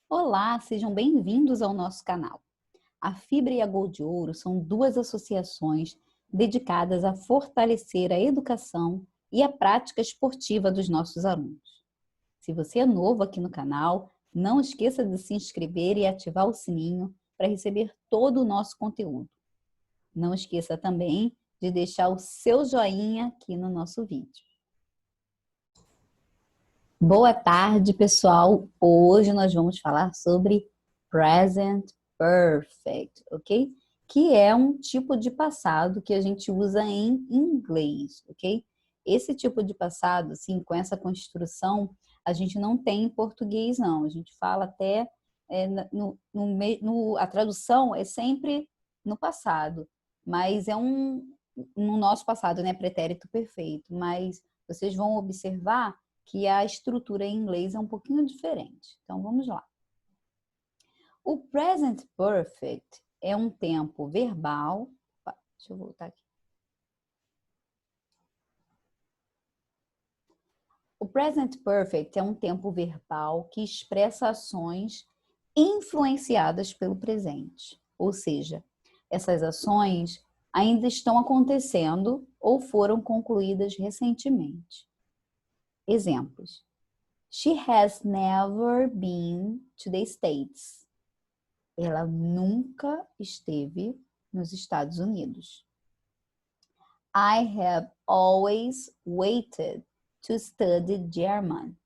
Olá, sejam bem-vindos ao nosso canal. A Fibra e a Gol de Ouro são duas associações dedicadas a fortalecer a educação e a prática esportiva dos nossos alunos. Se você é novo aqui no canal, não esqueça de se inscrever e ativar o sininho para receber todo o nosso conteúdo. Não esqueça também de deixar o seu joinha aqui no nosso vídeo. Boa tarde, pessoal! Hoje nós vamos falar sobre Present Perfect, ok? Que é um tipo de passado que a gente usa em inglês, ok? Esse tipo de passado, assim, com essa construção, a gente não tem em português, não. A gente fala até, a tradução é sempre no passado, mas no nosso passado, né? Pretérito perfeito, mas vocês vão observar que a estrutura em inglês é um pouquinho diferente. Então, vamos lá. O present perfect é um tempo verbal. Deixa eu voltar aqui. O present perfect é um tempo verbal que expressa ações influenciadas pelo presente. Ou seja, essas ações ainda estão acontecendo ou foram concluídas recentemente. Exemplos. She has never been to the States. Ela nunca esteve nos Estados Unidos. I have always waited to study German.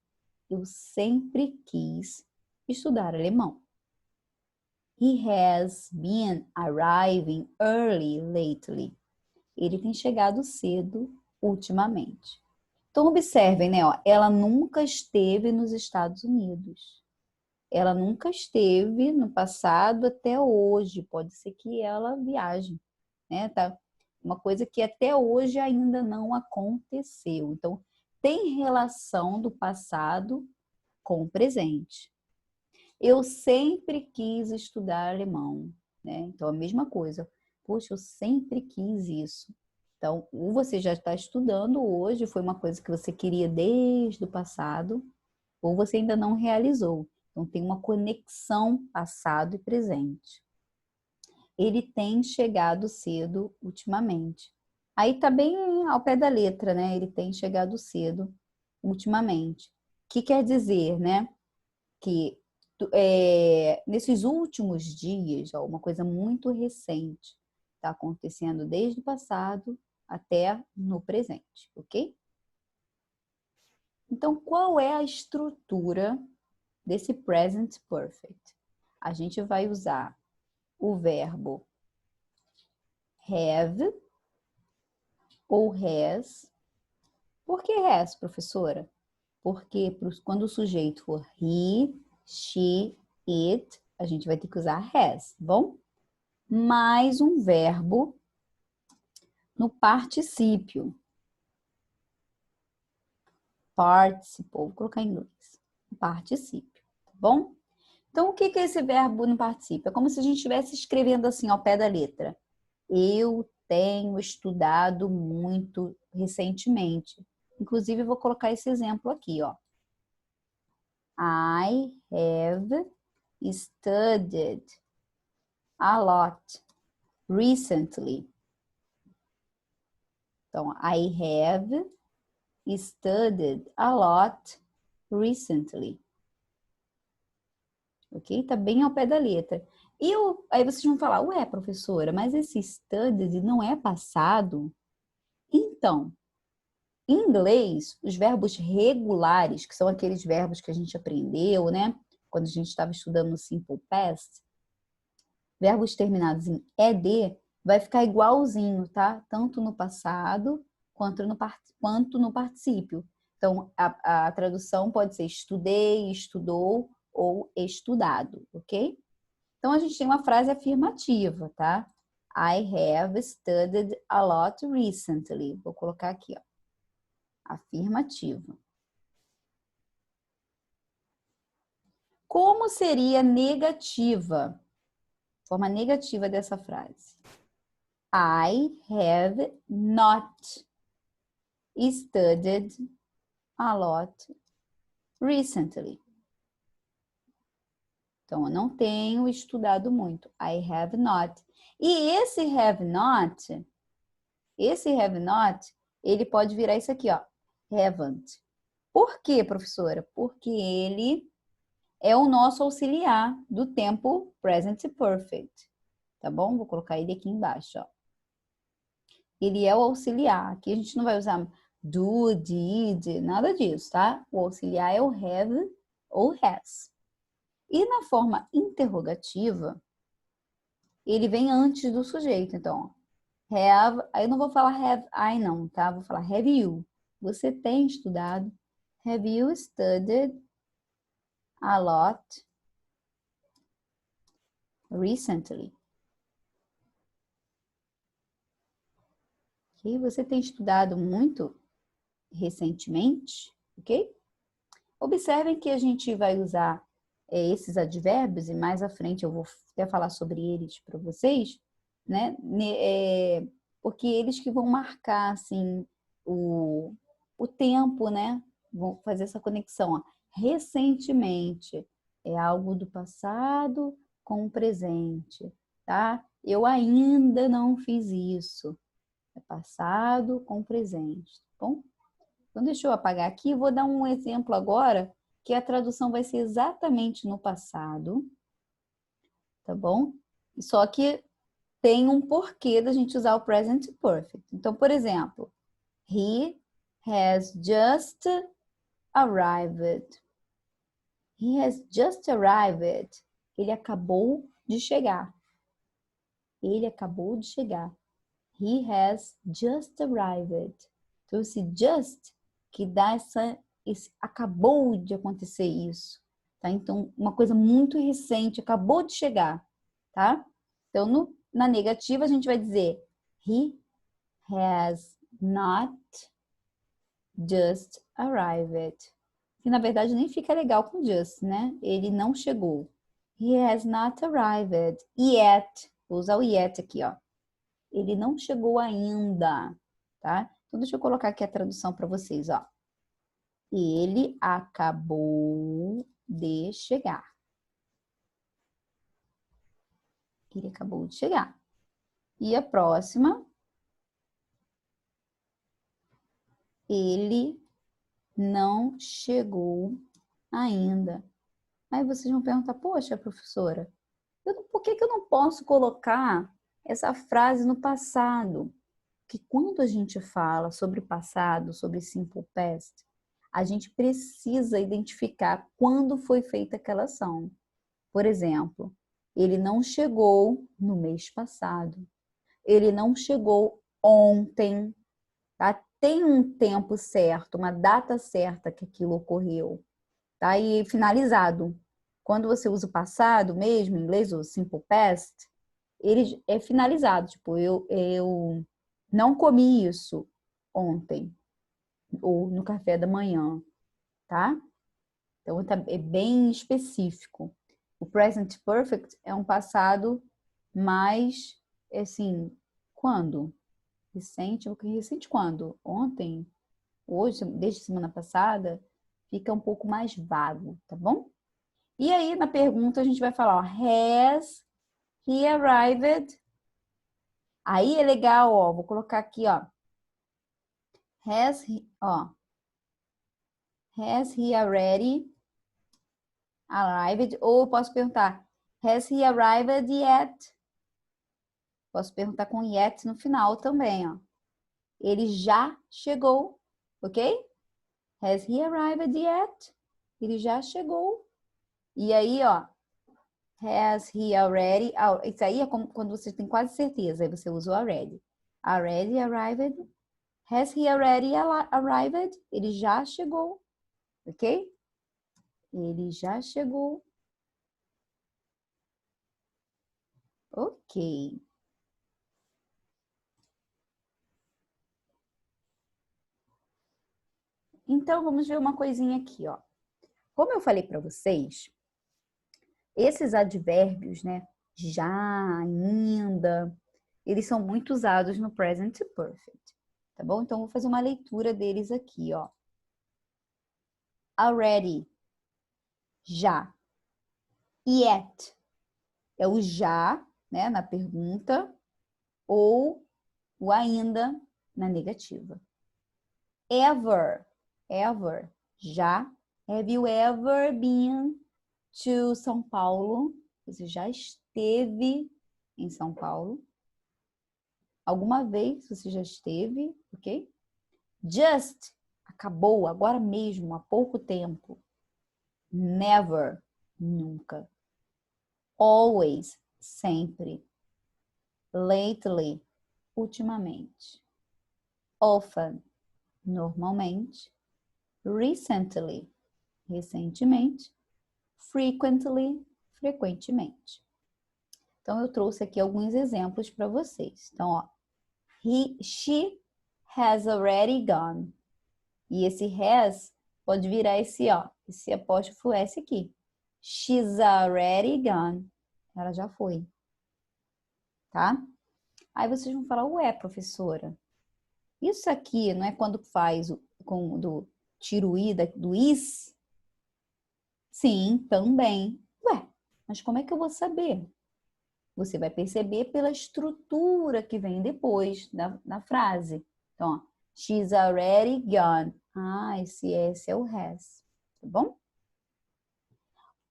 Eu sempre quis estudar alemão. He has been arriving early lately. Ele tem chegado cedo ultimamente. Então, observem, né? Ela nunca esteve nos Estados Unidos. Ela nunca esteve no passado até hoje. Pode ser que ela viaje, né? Tá? Uma coisa que até hoje ainda não aconteceu. Então, tem relação do passado com o presente. Eu sempre quis estudar alemão, né? Então, a mesma coisa. Poxa, eu sempre quis isso. Então, ou você já está estudando hoje, foi uma coisa que você queria desde o passado, ou você ainda não realizou. Então, tem uma conexão passado e presente. Ele tem chegado cedo ultimamente. Aí tá bem ao pé da letra, né? Ele tem chegado cedo ultimamente. O que quer dizer, né? Que nesses últimos dias, ó, uma coisa muito recente está acontecendo desde o passado até no presente, ok? Então, qual é a estrutura desse present perfect? A gente vai usar o verbo have ou has. Por que has, professora? Porque quando o sujeito for he, she, it, a gente vai ter que usar has, bom? Mais um verbo no particípio. Participle, vou colocar em inglês. Particípio, tá bom? Então, o que é esse verbo no particípio? É como se a gente estivesse escrevendo assim ao pé da letra. Eu tenho estudado muito recentemente. Inclusive, eu vou colocar esse exemplo aqui, ó. I have studied a lot recently. Então, I have studied a lot recently. Ok? Tá bem ao pé da letra. Aí vocês vão falar, ué, professora, mas esse studied não é passado? Então, em inglês, os verbos regulares, que são aqueles verbos que a gente aprendeu, né? Quando a gente estava estudando no Simple Past, verbos terminados em ed, vai ficar igualzinho, tá? Tanto no passado quanto no particípio. Então, a tradução pode ser estudei, estudou ou estudado, ok? Então, a gente tem uma frase afirmativa, tá? I have studied a lot recently. Vou colocar aqui, ó. Afirmativa. Como seria negativa? Forma negativa dessa frase. I have not studied a lot recently. Então, eu não tenho estudado muito. I have not. E esse have not, ele pode virar isso aqui, ó. Haven't. Por quê, professora? Porque ele é o nosso auxiliar do tempo present perfect. Tá bom? Vou colocar ele aqui embaixo, ó. Ele é o auxiliar. Aqui a gente não vai usar do, did, nada disso, tá? O auxiliar é o have ou has. E na forma interrogativa, ele vem antes do sujeito. Então, have, aí eu não vou falar have I não, tá? Vou falar have you. Você tem estudado? Have you studied a lot recently? Ok? Você tem estudado muito recentemente? Ok? Observem que a gente vai usar esses advérbios e mais à frente eu vou até falar sobre eles para vocês, né? Porque eles que vão marcar assim o tempo, né? Vão fazer essa conexão. Ó. Recentemente é algo do passado com o presente, tá? Eu ainda não fiz isso. É passado com presente, tá bom? Então, deixa eu apagar aqui. Vou dar um exemplo agora, que a tradução vai ser exatamente no passado, tá bom? Só que tem um porquê da gente usar o present perfect. Então, por exemplo, he has just arrived. He has just arrived. Ele acabou de chegar. Ele acabou de chegar. He has just arrived. Então, esse just que dá acabou de acontecer isso, tá? Então, uma coisa muito recente, acabou de chegar, tá? Então, na negativa, a gente vai dizer he has not just arrived. Que, na verdade, nem fica legal com just, né? Ele não chegou. He has not arrived yet. Vou usar o yet aqui, ó. Ele não chegou ainda, tá? Então, deixa eu colocar aqui a tradução para vocês, ó. Ele acabou de chegar. Ele acabou de chegar. E a próxima. Ele não chegou ainda. Aí vocês vão perguntar, poxa, professora, por que eu não posso colocar essa frase no passado? Que quando a gente fala sobre passado, sobre simple past, a gente precisa identificar quando foi feita aquela ação. Por exemplo, ele não chegou no mês passado. Ele não chegou ontem. Tá? Tem um tempo certo, uma data certa que aquilo ocorreu. Tá? E finalizado. Quando você usa o passado mesmo, em inglês, o simple past, ele é finalizado. Tipo, eu não comi isso ontem ou no café da manhã, tá? Então é bem específico. O present perfect é um passado mais, assim, quando? Recente, recente quando? Ontem? Hoje? Desde semana passada? Fica um pouco mais vago, tá bom? E aí, na pergunta, a gente vai falar, ó, has he arrived? Aí é legal, ó, vou colocar aqui, ó. Has he already arrived? Ou eu posso perguntar, has he arrived yet? Posso perguntar com yet no final também, ó. Ele já chegou, ok? Has he arrived yet? Ele já chegou. E aí, ó, has he already? Isso aí é como quando você tem quase certeza, aí você usa o already. Already arrived? Has he already arrived? Ele já chegou, ok? Ele já chegou. Ok. Então, vamos ver uma coisinha aqui, ó. Como eu falei para vocês, esses advérbios, né? Já, ainda, eles são muito usados no present perfect, tá bom? Então, vou fazer uma leitura deles aqui, ó. Already, já. Yet é o já, né, na pergunta, ou o ainda na negativa. Ever, ever, já. Have you ever been to São Paulo? Você já esteve em São Paulo? Alguma vez você já esteve, ok? Just, acabou, agora mesmo, há pouco tempo. Never, nunca. Always, sempre. Lately, ultimamente. Often, normalmente. Recently, recentemente. Frequently, frequentemente. Então, eu trouxe aqui alguns exemplos para vocês. Então, ó, she has already gone. E esse has pode virar esse apóstrofo S aqui. She's already gone. Ela já foi. Tá? Aí vocês vão falar, ué, professora, isso aqui não é quando faz tira o i do is? Sim, também. Ué, mas como é que eu vou saber? Você vai perceber pela estrutura que vem depois na frase. Então, ó, she's already gone. Esse S é o has, tá bom?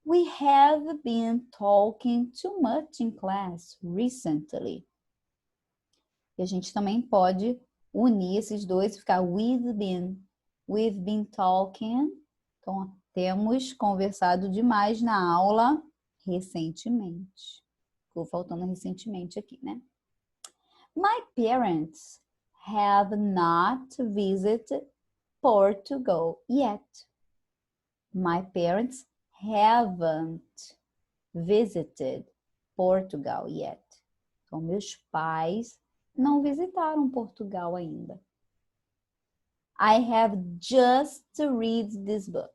We have been talking too much in class recently. E a gente também pode unir esses dois e ficar we've been. We've been talking. Então, temos conversado demais na aula recentemente. Ficou faltando recentemente aqui, né? My parents have not visited Portugal yet. My parents haven't visited Portugal yet. Então, meus pais não visitaram Portugal ainda. I have just read this book.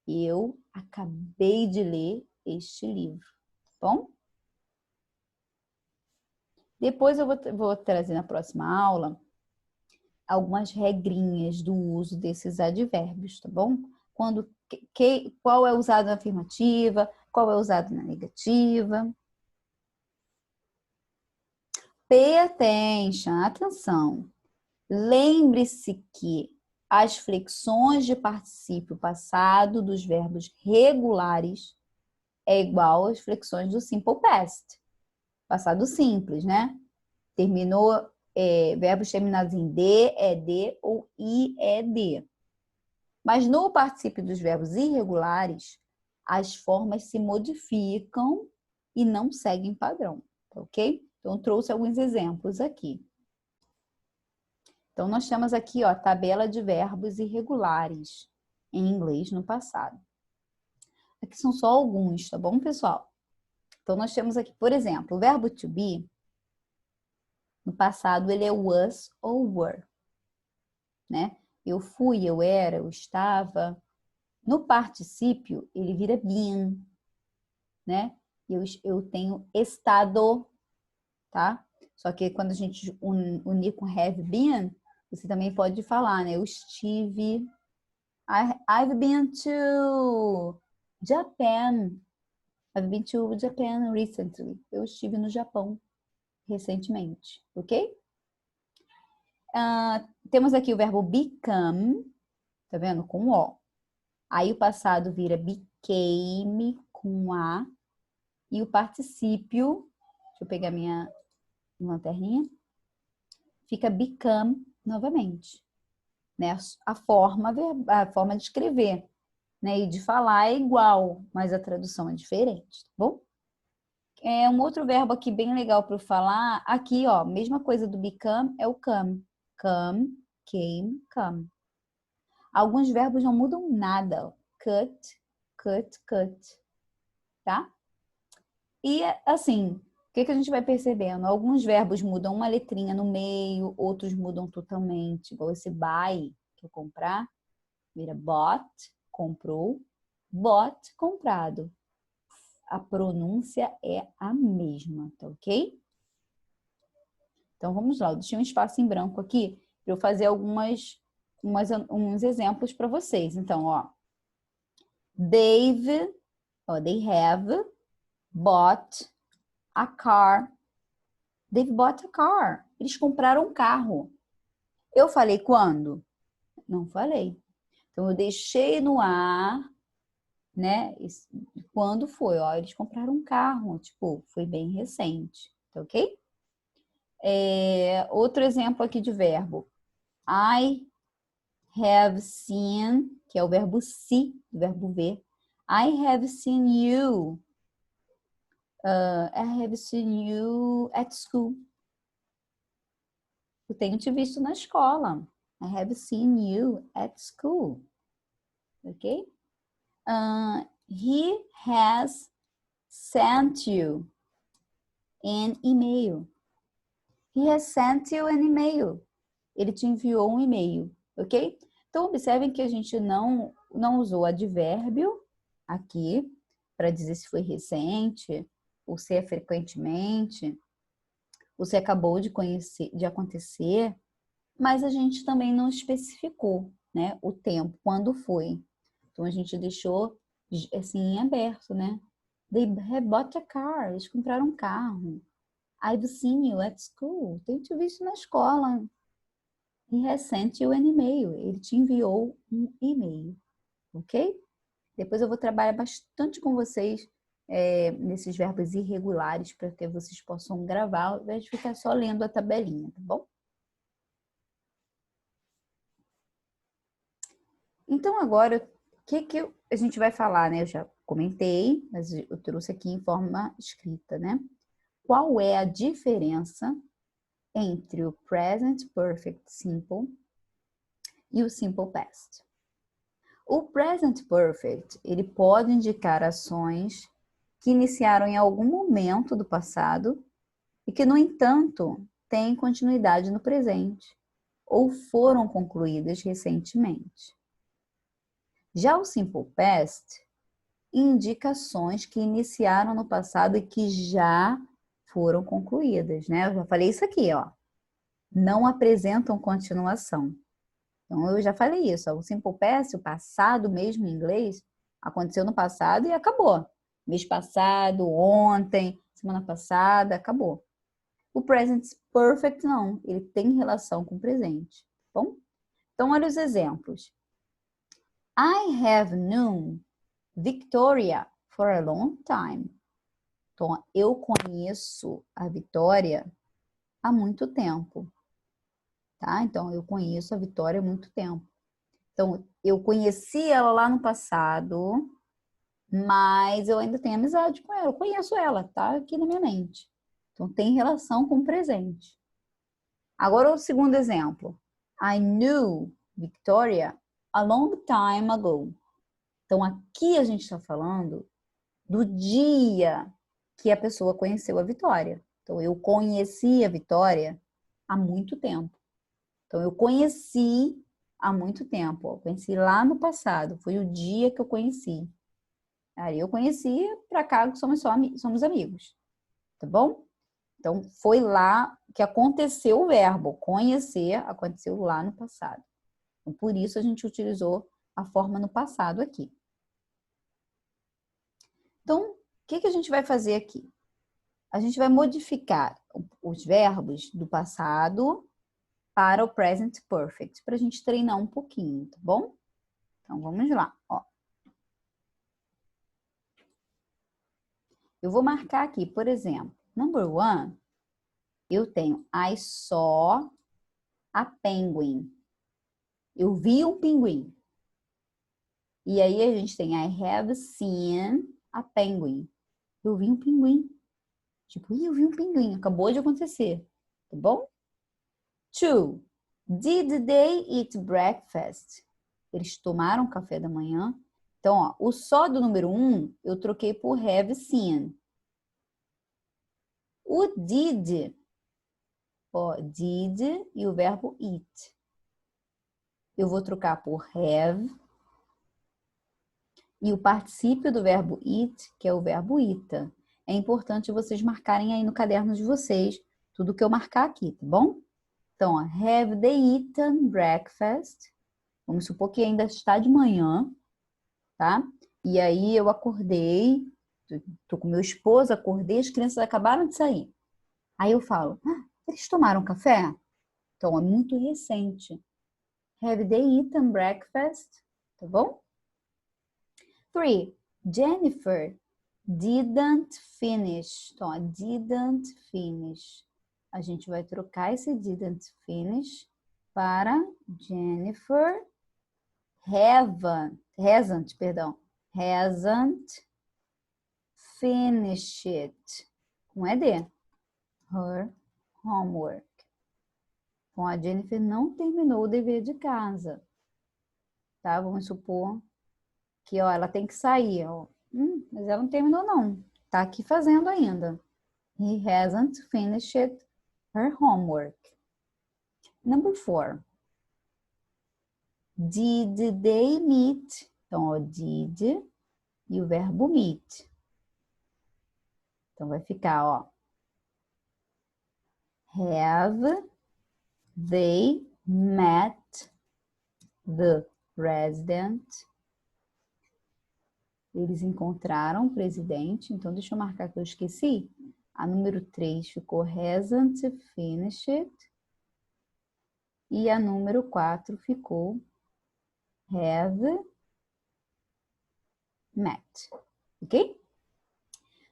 Eu acabei de ler este livro. Bom? Depois eu vou trazer na próxima aula algumas regrinhas do uso desses advérbios, tá bom? Qual é usado na afirmativa, qual é usado na negativa. Pay attention, atenção. Lembre-se que as flexões de particípio passado dos verbos regulares é igual às flexões do simple past. Passado simples, né? Terminou, verbos terminados em D, ED ou IED. Mas no particípio dos verbos irregulares, as formas se modificam e não seguem padrão, ok? Então, trouxe alguns exemplos aqui. Então, nós temos aqui, ó, tabela de verbos irregulares em inglês no passado. Aqui são só alguns, tá bom, pessoal? Então, nós temos aqui, por exemplo, o verbo to be, no passado, ele é was ou were, né? Eu fui, eu era, eu estava. No particípio, ele vira been, né? Eu tenho estado, tá? Só que quando a gente unir com have been, você também pode falar, né? Eu estive. I've been to Japan. I've been to Japan recently. Eu estive no Japão recentemente, ok? Temos aqui o verbo become, tá vendo? Com O. Aí o passado vira became com A. E o particípio, deixa eu pegar minha lanterninha, fica become novamente. Né? A forma de escrever, né? E de falar é igual, mas a tradução é diferente, tá bom? Um outro verbo aqui bem legal para eu falar, aqui, ó, mesma coisa do become é o come. Come, came, come. Alguns verbos não mudam nada. Cut, cut, cut. Tá? E, assim, o que a gente vai percebendo? Alguns verbos mudam uma letrinha no meio, outros mudam totalmente. Igual esse buy, que eu comprar, vira bought, comprou. Bought, comprado. A pronúncia é a mesma, tá ok? Então, vamos lá. Eu deixei um espaço em branco aqui para eu fazer uns exemplos para vocês. Então, ó. Dave Ó, they have bought a car. They've bought a car. Eles compraram um carro. Eu falei quando? Não falei. Então, eu deixei no ar, né? Quando foi? Ó, eles compraram um carro. Tipo, foi bem recente. Tá ok? Outro exemplo aqui de verbo. I have seen, que é o verbo see, o verbo ver. I have seen you. I have seen you at school. Eu tenho te visto na escola. I have seen you at school. Ok? He has sent you an email. He has sent you an email. Ele te enviou um e-mail, ok? Então, observem que a gente não usou advérbio aqui para dizer se foi recente, ou se é frequentemente, ou se acabou de acontecer, mas a gente também não especificou, né, o tempo, quando foi. Então, a gente deixou assim em aberto, né? They have bought a car. Eles compraram um carro. I've seen you at school. Tenho te visto na escola. He has sent you an email. Ele te enviou um e-mail. Ok? Depois eu vou trabalhar bastante com vocês nesses verbos irregulares para que vocês possam gravar ao invés de ficar só lendo a tabelinha, tá bom? Então agora, o que a gente vai falar, né? Eu já comentei, mas eu trouxe aqui em forma escrita, né? Qual é a diferença entre o Present Perfect Simple e o Simple Past? O Present Perfect, ele pode indicar ações que iniciaram em algum momento do passado e que, no entanto, têm continuidade no presente ou foram concluídas recentemente. Já o Simple Past indica ações que iniciaram no passado e que já foram concluídas, né? Eu já falei isso aqui, ó. Não apresentam continuação. Então, eu já falei isso. O Simple Past, o passado mesmo em inglês, aconteceu no passado e acabou. Mês passado, ontem, semana passada, acabou. O Present Perfect não. Ele tem relação com o presente. Tá bom? Então, olha os exemplos. I have known Victoria for a long time. Então, eu conheço a Vitória há muito tempo. Tá? Então, eu conheço a Vitória há muito tempo. Então, eu conheci ela lá no passado, mas eu ainda tenho amizade com ela. Eu conheço ela, tá aqui na minha mente. Então, tem relação com o presente. Agora, o segundo exemplo. I knew Victoria a long time ago. Então, aqui a gente está falando do dia que a pessoa conheceu a Vitória. Então, eu conheci a Vitória há muito tempo. Então, eu conheci há muito tempo. Eu conheci lá no passado. Foi o dia que eu conheci. Aí eu conheci, para cá somos amigos. Tá bom? Então, foi lá que aconteceu o verbo. Conhecer aconteceu lá no passado. Então, por isso a gente utilizou a forma no passado aqui. Então, o que a gente vai fazer aqui? A gente vai modificar os verbos do passado para o present perfect, para a gente treinar um pouquinho, tá bom? Então, vamos lá, ó. Eu vou marcar aqui, por exemplo, number 1, eu tenho I saw a penguin. Eu vi um pinguim. E aí a gente tem I have seen a penguin. Eu vi um pinguim. Tipo, eu vi um pinguim, acabou de acontecer, tá bom? 2, did they eat breakfast? Eles tomaram café da manhã? Então, ó, o só do número 1 eu troquei por have seen. O did, ó, did e o verbo eat. Eu vou trocar por have. E o particípio do verbo eat, que é o verbo ita. É importante vocês marcarem aí no caderno de vocês tudo que eu marcar aqui, tá bom? Então, ó, have they eaten breakfast? Vamos supor que ainda está de manhã, tá? E aí eu acordei, tô com meu esposo, acordei, as crianças acabaram de sair. Aí eu falo, eles tomaram café? Então é muito recente. Have they eaten breakfast? Tá bom? 3. Jennifer didn't finish. Então, a didn't finish. A gente vai trocar esse didn't finish para Jennifer hasn't finished. Com ED. Her homework. Então, a Jennifer não terminou o dever de casa. Tá? Vamos supor que, ó, ela tem que sair, ó. Mas ela não terminou, não. Tá aqui fazendo ainda. He hasn't finished her homework. Number 4. Did they meet? Então, ó, did e o verbo meet. Então, vai ficar, ó. Have they met the president? Eles encontraram o presidente. Então, deixa eu marcar que eu esqueci. A número 3 ficou hasn't finished. E a número 4 ficou have met. Ok?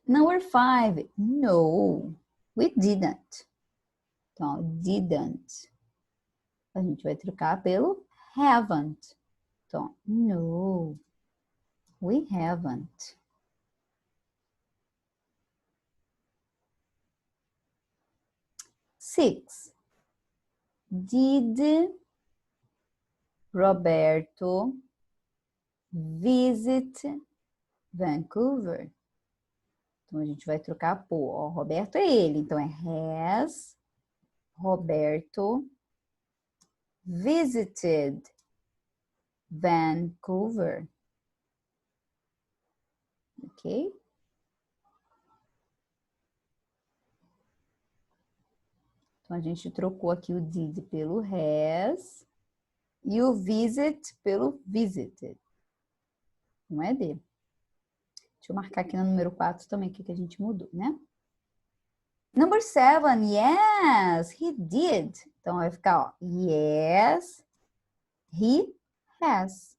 Number 5. No, we didn't. Então, didn't. A gente vai trocar pelo haven't. Então, no, we haven't. Six. Did Roberto visit Vancouver? Então, a gente vai trocar por, ó, Roberto é ele, então é has Roberto visited Vancouver. Ok? Então, a gente trocou aqui o did pelo has e o visit pelo visited. Não é D. Deixa eu marcar aqui no número 4 também o que a gente mudou, né? Number 7, yes, he did. Então, vai ficar, ó, yes, he has.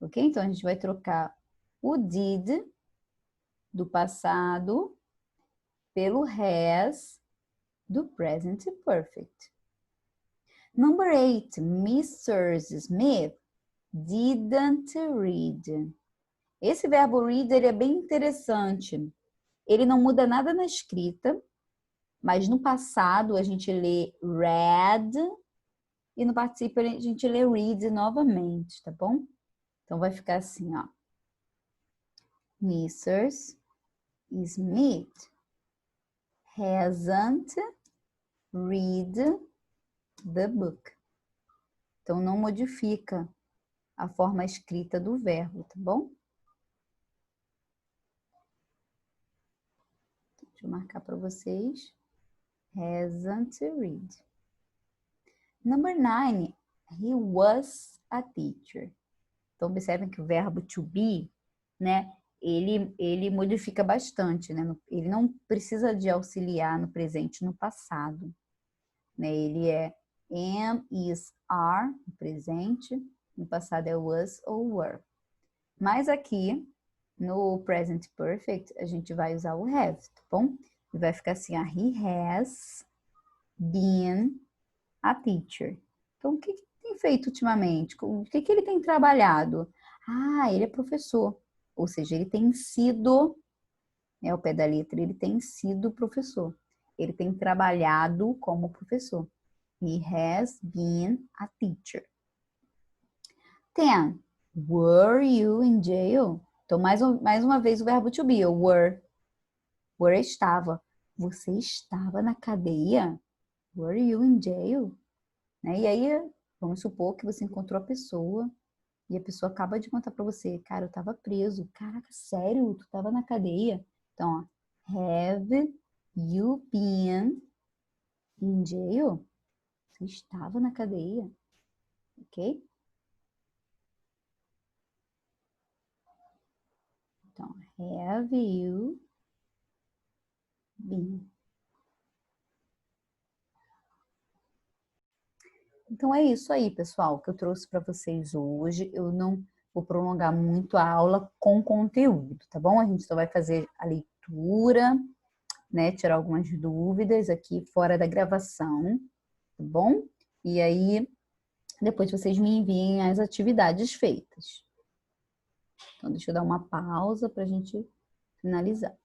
Ok? Então, a gente vai trocar o did do passado pelo has do present perfect. Number 8, Mrs. Smith didn't read. Esse verbo read, ele é bem interessante. Ele não muda nada na escrita, mas no passado a gente lê read e no participo a gente lê read novamente, tá bom? Então vai ficar assim, ó. Mrs. Smith hasn't read the book. Então não modifica a forma escrita do verbo, tá bom? Deixa eu marcar para vocês. Hasn't read. Number 9, he was a teacher. Então, observem que o verbo to be, né, ele modifica bastante, né? Ele não precisa de auxiliar no presente e no passado. Né? Ele é am, is, are, no presente, no passado é was ou were. Mas aqui, no present perfect, a gente vai usar o have, tá bom? E vai ficar assim, he has been a teacher. Então, o que tem feito ultimamente? O que ele tem trabalhado? Ah, ele é professor. Ou seja, ele tem sido, né, ao pé da letra, ele tem sido professor. Ele tem trabalhado como professor. He has been a teacher. 10. Were you in jail? Então, mais uma vez o verbo to be, o were. Were estava. Você estava na cadeia? Were you in jail? Né? E aí, vamos supor que você encontrou a pessoa e a pessoa acaba de contar para você, cara, eu tava preso. Caraca, sério? Tu tava na cadeia? Então, ó, have you been in jail? Você estava na cadeia, ok? Have you been? Então é isso aí, pessoal, que eu trouxe para vocês hoje. Eu não vou prolongar muito a aula com conteúdo, tá bom? A gente só vai fazer a leitura, né? Tirar algumas dúvidas aqui fora da gravação, tá bom? E aí, depois vocês me enviem as atividades feitas. Então, deixa eu dar uma pausa para a gente finalizar.